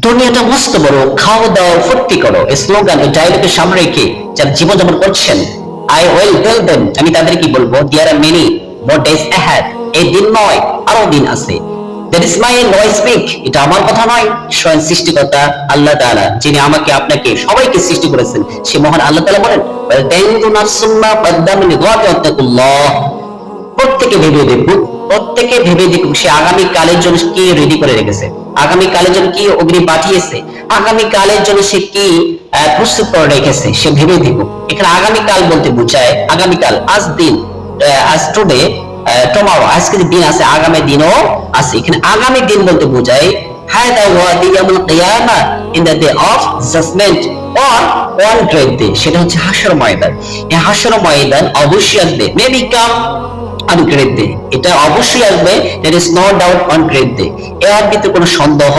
দুনিয়াটা মস্ত বড়, খাও দাও ফুর্তি করো, স্লোগান ও ডায়লগের সামনে রেখে যারা জীবনযাপন করছেন, আই উইল টেল দেম, আমি তাদেরকে বলবো, there are many more days ahead, এই দিন নয় আরো দিন আছে। দ্যাট ইজ মাই নয় স্পিক, এটা আমার কথা নয়, স্বয়ং সৃষ্টিকর্তা আল্লাহ তাআলা, যিনি আমাকে আপনাকে সবাইকে সৃষ্টি করেছেন, সে মহান আল্লাহ তাআলা বলেন, ওয়াল তানজুর নাফসুম মা কদ্দামাত লিগাদ ওয়াত্তাকুল্লাহ, প্রত্যেকে ভেবে দেখুক, প্রত্যেকে ভেবে দেখুক সে আগামী কালের জন্য কি রেডি করে রেখেছে, আগামী কালের জন্য কি অগ্নি পাঠিয়েছে, আগামী কালের জন্য সে কি প্রস্তুত করে রেখেছে, সে ভেবে দেখুক। এখানে আগামী কাল বলতে বোঝায় আগামীকাল, আজ দিন, আজ টুডে, টুমরো, আজকে দিন আছে, আগামী দিনও আছে। এখানে আগামী দিন বলতে বোঝায় হাদা ওয়া ইয়াউমুল কিয়ামা, in the day of judgement or one great day, সেটা হচ্ছে হাসর ময়দান। এই হাসর ময়দান অবশ্যই আসবে, maybe come on great day, এটা অবশ্যই আসবে, there is no doubt on great day, এর ভিতরে কোনো সন্দেহ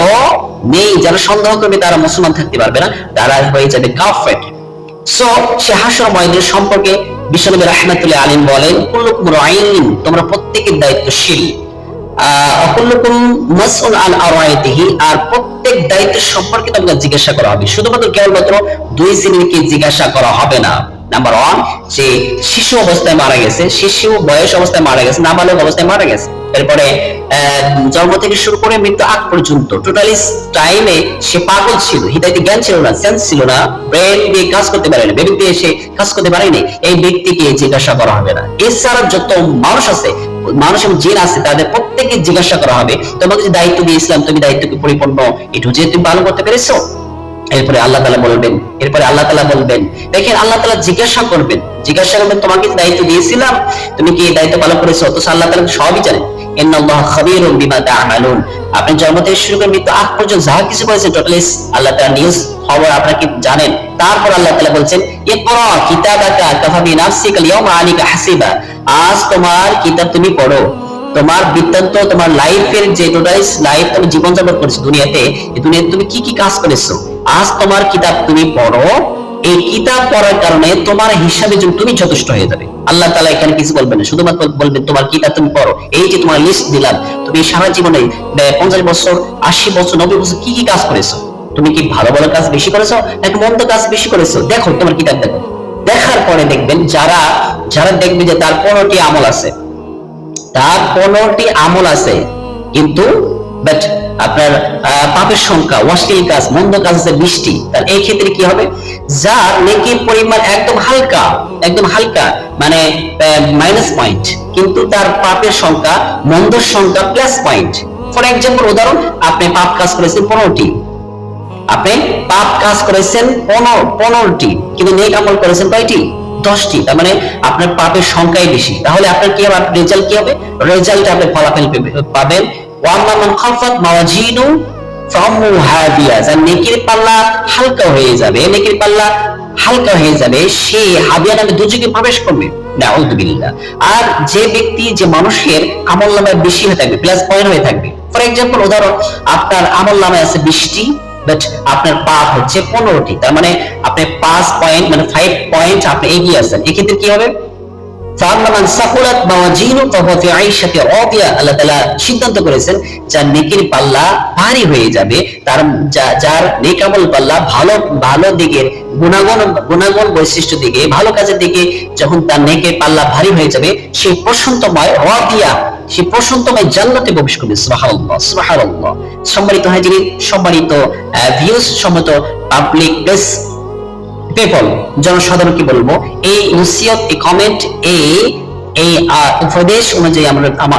নেই। যারা সন্দেহ করবে তারা মুসলমান থাকতে পারবে না, তারা হয়ে যাবে কাফের। সো সে হাসর ময়দান সম্পর্কে বিশ্বনবী রাহমাতুল্লাহ আলাইহি বলেন, কুল্লুকুম রাঈন, তোমরা প্রত্যেকের দায়িত্বশীল, কুল্লুকুম মাসউল আন আরায়াতিহি, আর প্রত্যেক দায়িত্বের সম্পর্কে তোমাকে জিজ্ঞাসা করা হবে। শুধুমাত্র কেবলমাত্র দুই শ্রেণীকে জিজ্ঞাসা করা হবে না। নাম্বার ওয়ান, যে শিশু অবস্থায় মারা গেছে, শিশু বয়স অবস্থায় মারা গেছে, নাবালক অবস্থায় মারা গেছে, এরপরে জন্ম থেকে শুরু করে মৃত্যু আগ পর্যন্ত টোটালি টাইমে সে পাগল ছিল, হৃদয়তে জ্ঞান ছিল না, সেন্স ছিল না, ব্রেন দিয়ে কাজ করতে পারে না, বেবি দিয়ে সে কাজ করতে পারেনি, এই ব্যক্তিকে জিজ্ঞাসা করা হবে না। এছাড়া যত মানুষ আছে, মানুষ এবং জিন আছে, তাদের প্রত্যেককে জিজ্ঞাসা করা হবে, তোমাকে যে দায়িত্ব দিয়েছিলাম তুমি দায়িত্বকে পরিপূর্ণ একটু যে তুমি পালন করতে পেরেছো। এরপরে আল্লাহ তাআলা বলবেন, দেখেন আল্লাহ তাআলা জিজ্ঞাসা করবেন, তোমাকে যে দায়িত্ব দিয়েছিলাম তুমি কি এই দায়িত্ব পালন করেছো? তো আল্লাহ তাআলা সবই জানেন। ইন্নাল্লাহা খাবীরুম বিমা তা'মালুন, আপনি জন্ম থেকে শুরু করে মৃত্যু আগ পর্যন্ত যা কিছু করেছেন টোটালি আল্লাহ তাআলা নিউজ খবর আপনাকে জানেন। তারপর আল্লাহ তাআলা বলছেন, ইকরা কিতাবাকা কাফা বিনাফসিকা আল-ইয়াওমা আলাইকা হাসিবা, আজ তোমার কিতাব তুমি পড়ো, তোমার বৃত্তান্ত, তোমার লাইফের যে টোটাল লাইফ তুমি জীবন যাপন করেছো দুনিয়াতে, এই দুনিয়াতে তুমি কি কি কাজ করেছো, আজ তোমার কিতাব তুমি পড়ো, এই কিতাব পড়ার কারণে তোমার হিসাবে তুমি যথেষ্ট হয়ে যাবে। আল্লাহ তাআলা এখানে কিছু বলবেন না, শুধুমাত্র বলবেন তোমার কিতাব তুমি পড়ো, এই যে তোমার লিস্ট দিলাম, তুমি সারা জীবনে 50 বছর 80 বছর 90 বছর কি কি কাজ করেছো, তুমি কি ভালো ভালো কাজ বেশি করেছো নাকি মন্দ কাজ বেশি করেছো, দেখো তোমার কিতাব দেখো। দেখার পরে দেখবেন যারা দেখবে যে তার 15টি আমল আছে, তার 15টি আমল আছে, কিন্তু বাট আপনার পাপের সংখ্যা, অশ্লীল কাজ, মন্দ কাজ আছে 20টি, তাহলে এই ক্ষেত্রে কি হবে, যার নেকির পরিমাণ একদম হালকা মানে মাইনাস পয়েন্ট, কিন্তু তার পাপের সংখ্যা, মন্দর সংখ্যা প্লাস পয়েন্ট। ফর এক্সাম্পল, উদাহরণ, আপনি পাপ কাজ করেছেন 15টি, আপনি পাপ কাজ করেছেন 15টি, কিন্তু নেক আমল করেছেন কয়টি? 10টি। তার মানে আপনার পাপের সংখ্যাই বেশি। তাহলে আপনার কি হবে, রেজাল্ট কি হবে? রেজাল্ট আপনি ফলাফল পাবেন, ওয়া আম্মা মান খাফাত মাওয়াজিনু ফাহুমু হাবিয়া, যার নেকির পাল্লা হালকা হয়ে যাবে, সে হাবিয়া নামে দুজকে প্রবেশ করবে, নাউযুবিল্লাহ। আর যে ব্যক্তি, যে মানুষের আমলনামায় বেশি হয়ে থাকবে, প্লাস পয়েন্ট হয়ে থাকবে, ফর এক্সাম্পল উদাহরণ, আপনার আমলনামায় আছে 20টি, বাট আপনার পাপ হচ্ছে 15টি, তার মানে আপনি 5 পয়েন্ট মানে 5 পয়েন্ট আপনি এগিয়ে আছেন। এক্ষেত্রে কি হবে, ফামান সাকুলাত মাওয়াজিনু ফাহুয়া ফি আইশাতি রাদিয়া, আল্লাহ তাআলা সিদ্ধান্ত করেছেন যার নেকির পাল্লা ভারী হয়ে যাবে, তার যার নেক আমল পাল্লা ভালো দিকে, গুণাগুণ বৈশিষ্ট্য দিকে, ভালো কাজের দিকে যখন তার নেকের পাল্লা ভারী হয়ে যাবে, সেই প্রশান্তময় রাদিয়া, সেই প্রশান্তময় জান্নাতে প্রবেশ করবে। সুবহানাল্লাহ। সম্মানিত হাজিরিন, সম্মানিত ভিউজ, সম্মানিত পাবলিক প্লেস পিপল, জনসাধারণকে বলবো, এই নসিহত, এই কমেন্ট, এই উপদেশ অনুযায়ী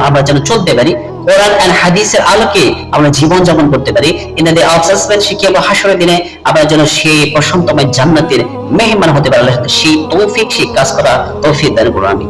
আমরা যেন চলতে পারি, কোরআন এন্ড হাদিসের আলোকে আমরা জীবন যাপন করতে পারি। In the day of judgement, শিখিয়ে হাসরের দিনে আমরা যেন সেই প্রশান্তময় জান্নাতের মেহমান হতে পারি। সেই তৌফিক, সেই কাজ করা তৌফিক দান করুন। আমি